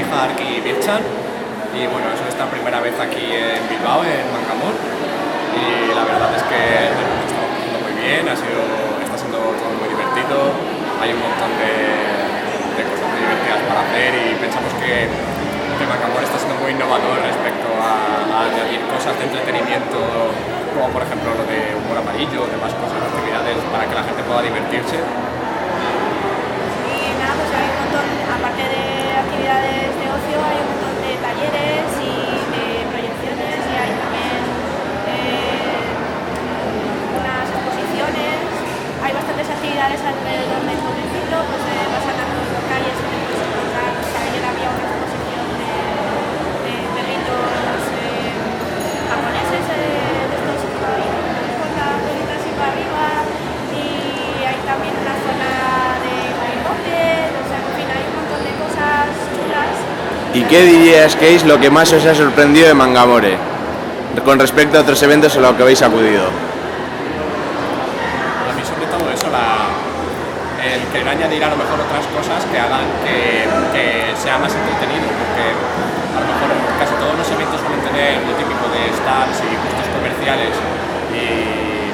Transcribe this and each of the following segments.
Izar y Birchan. Y bueno, es nuestra primera vez aquí en Bilbao, en Mangamor. Y la verdad es que nos estamos pasando muy bien, está siendo todo muy divertido. Hay un montón de cosas muy divertidas para hacer y pensamos que Mangamor está siendo muy innovador respecto a añadir cosas de entretenimiento, como por ejemplo lo de humor amarillo, demás cosas, actividades para que la gente pueda divertirse. Y nada, pues hay un montón, aparte de actividades de ocio, hay un montón de talleres y de proyecciones y hay también unas exposiciones. Hay bastantes actividades alrededor del pueblecito, pues vas andando por calles y te puedes encontrar. O sea, ayer había una exposición de perritos japoneses de estos con la colita así para arriba, y hay también una zona de helicóptero, o sea, en fin, hay un montón de cosas chulas. ¿Y qué dirías que es lo que más os ha sorprendido de Mangamore con respecto a otros eventos a los que habéis acudido? A mí sobre todo eso, el querer añadir a lo mejor otras cosas que hagan que sea más entretenido, porque a lo mejor casi todos los eventos suelen tener lo típico de stands y puestos comerciales y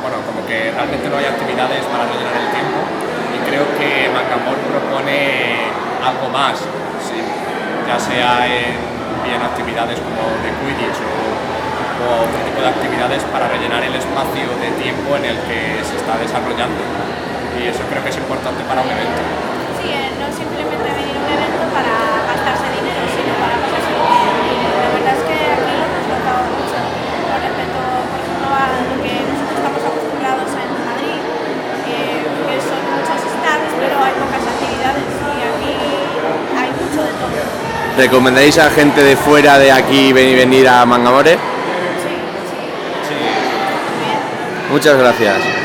bueno, como que realmente no hay actividades para rellenar el tiempo, y creo que Mangamor propone algo más, sí, ya sea bien actividades como de Quidditch o otro tipo de actividades para rellenar el espacio de tiempo en el que se está desarrollando, y eso creo que es importante para un evento. Sí, no simplemente venir a un evento para gastarse dinero, sino para pasarse bien. Y la verdad es que aquí lo hemos notado mucho con respecto, por ejemplo, a lo que nosotros estamos acostumbrados en Madrid, que son muchos stands, pero hay pocas actividades, y aquí hay mucho de todo. ¿Recomendáis a gente de fuera de aquí venir a Mangamore? Sí, Sí. Muchas gracias.